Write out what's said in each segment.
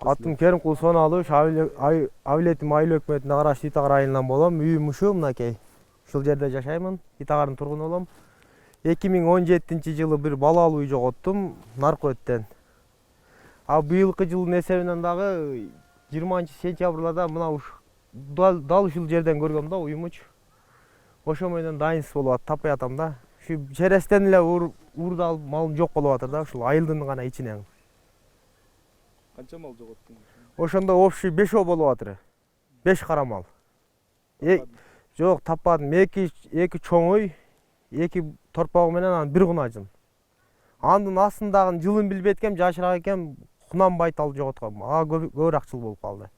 Атым Керимкул Соналыш, Авилетим айыл өкмөтүнө караштуу Итагар айылынан болом. Үйүм ушул мынакей. Ушул жерде жашаймын. Итагардын тургуну болом. 2017-жылы бир бала алуу үй жоготтум наркөттөн. А быйылкы жылдын эсебинен дагы 20-сентябрда мына дал ушул жерден көргөм да уюмучу. Ошо менен дайынсыз болуп атып таппай атам да. Ушу черестен эле уурду алып малым жок болуп атыр да ушул айылдын гана ичинен. Канча мал жоготтуң? Ошондо общий 5 болуп атыр. 5 кара мал. Жок, таппадым. 2 чоң үй, 2 торпогу менен анан 1 кунажын. Анын астындагы жылын билбей эткем, жашыраак экен, кунам байтал жоготком. Ага көбүрөөк жыл болуп калды.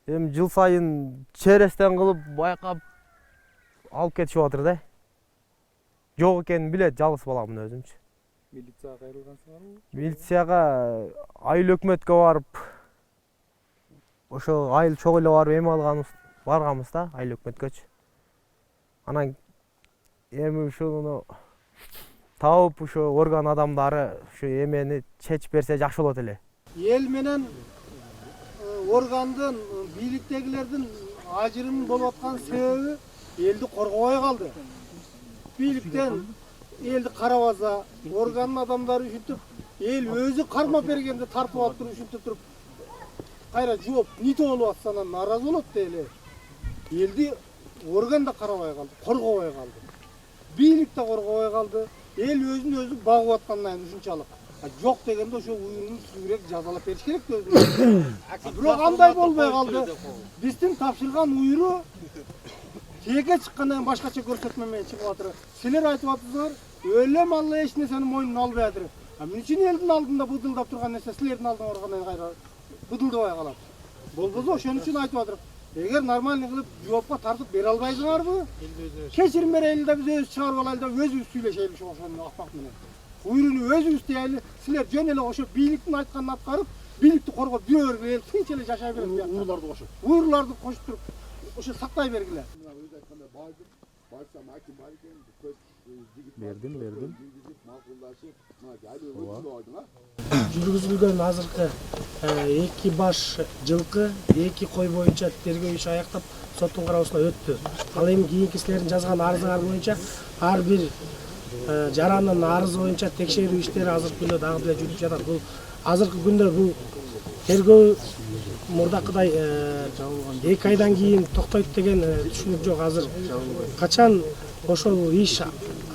Эми жыл сайын черестен кылып байкап алып кетишип атыр да. Жок экенин билет, жалгыз баламын өзүмчү. Милицияга кайрылгансыңарбы? Милицияга айыл өкмөткө барып, ошо айыл чогуу эле барып барганбыз да айыл өкмөткөчү. Анан эми ушуну таап ошо орган адамдары ушу эмени чечип берсе жакшы болот эле. Эл менен органдын, бийликтегилердин ажырым болуп аткан себеби элди коргобой калды. Бийликтен элди карабаса, органдын адамдары ушинтип, эл өзү кармап бергенде тартып алып туруп ушинтип туруп кайра жооп нитип алып атса анан нааразы болот да эле. Элди орган да карабай калды, коргобой калды. Бийлик да коргобой калды. Эл өзүн өзү багып аткандан ушунчалык. Жок дегенде ошо уюмун сүрөк жазалап бериш керек да өзү. Бирок андай болбой калды. Биздин тапшырган уюру тээге чыккандан кийин башкача көрсөтмө менен чыгып атыр. Силер айтып атсыздар, өлөм Алла эч нерсени мойнуна албай атыр. Эмне үчүн элдин алдында быдылдап турган нерсе силердин алдыңарга кайра быдылдабай калат? Болбосо ошон үчүн айтып атыр. Эгер нормальный кылып жоопко тартып бере албайсыңарбы? Кечирим берели да биз өзүбүз чыгарып алайлы да өзүбүз сүйлөшели ошону акмак менен. Уюруну өзүбүз дейли. Силер жөн эле ошо бийликтин айтканын аткарып, бийликти коргоп жүрө бергиле, тынч эле жашай бергиле. Уюрларды кошуп. Уюрларды кошуп туруп ошо сактай бергиле. Бердим. Жүргүзүлгөн азыркы 2 баш жылкы, 2 кой боюнча тергөө иши аяктап соттун кароосуна өттү. Ал эми кийинки силердин жазган арызыңар боюнча ар бир жарандын арызы боюнча текшерүү иштери азыркы күндө дагы деле жүрүп жатат. Бул азыркы күндө бул тергөө мурдакыдай 2 айдан кийин токтойт деген түшүнүк жок. Азыр качан ошол иш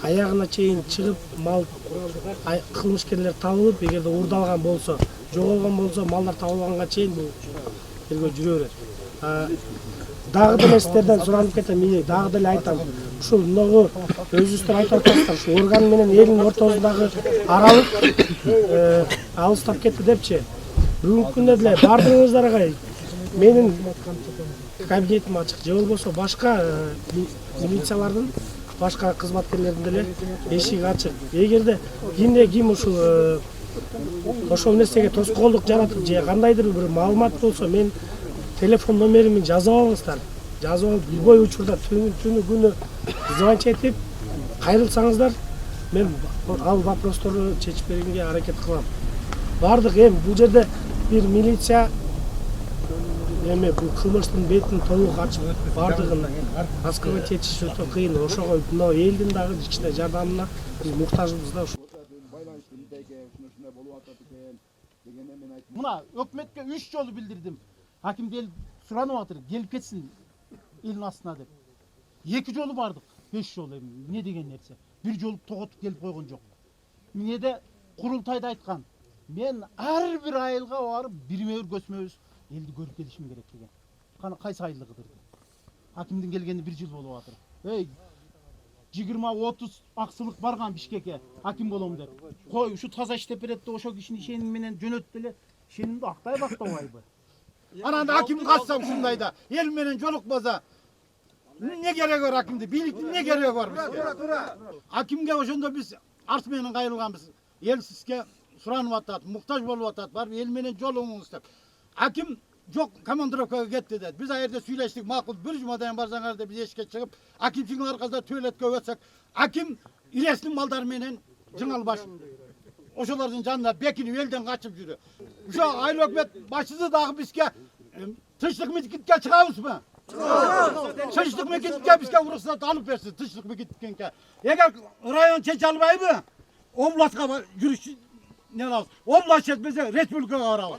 аягына чейин чыгып, мал кылмышкерлер табылып, эгерде уурдалган болсо, жоголгон болсо, малдар табылганга чейин бул тергөө жүрө берет. Дагы деле сиздерден суранып кетем, дагы деле айтам. Ушул мынагу өзүңүздөр айтып атасыздар, ушу орган менен элдин ортосундагы аралык алыстап кетти депчи. Бүгүнкү күндө деле бардыгыңыздарга менин кабинетим ачык, же болбосо башка милициялардын, башка кызматкерлердин деле эшиги ачык. Эгерде ким ошол нерсеге тоскоолдук жаратып же кандайдыр бир маалымат болсо, мен телефон номеримди жазып алыңыздар. Жазып алып, любой учурда түнү күнү звонить этип кайрылсаңыздар, мен ал вопросторду чечип бергенге аракет кылам. Бардык бул жерде бир милиция бул кылмыштын бетин толук ачып бардыгын раскрывать этиш өтө кыйын. Ошого мына элдин дагы кичине жардамына биз муктажбыз да. Мына өкмөткө 3 жолу билдирдим. Аким суранып атыр, келип кетсин элдин астына деп. 2 жолу бардык, 5 жолу эмне деген нерсе. 1 жолу тоготуп келип койгон жок. Эмнеде курултайда айткан. Мен ар бир айылга барып, көсмөбүз элди көрүп келишим керек деген. Кана кайсы айылды кыдырды? Акимдин келгени 1 жыл болуп атыр. 20-30 аксылык барган Бишкекке аким болом деп. Кой, ушу таза иштеп берет деп ошо кишини ишеним менен жөнөттү эле. Ишенимди актай бактабайбы? Анан аким калсам ушундайда, эл менен жолукпаса эмне кереги бар акимди? Бийликтин эмне кереги бар бизге? Акимге ошондо биз арт менен кайрылганбыз. Эл сизге суранып атат, муктаж болуп атат, барып эл менен жолугуңуз деп. Аким жок, командировкага кетти dedi. Biz ayerде сүйлөштүк, макул, 1 жумадан барсаңар деп биз эшикке чыгып, акимчиңдин аркасында төөлөткө өтсөк, аким илестин малдары менен жыңал баш ошолордун жанына бекинип элден качып жүрү. Uşa ayıl hükümet başçısı dağı bizge tışlık mikitke çıkabız mı? Tışlık mikitke bizge ruhsat alıp versin tışlık mikitkenke. Eğer rayon çeçalmayı mı? Oblastga yürüyüş ne lazım? Oblast etmese respublika kararı.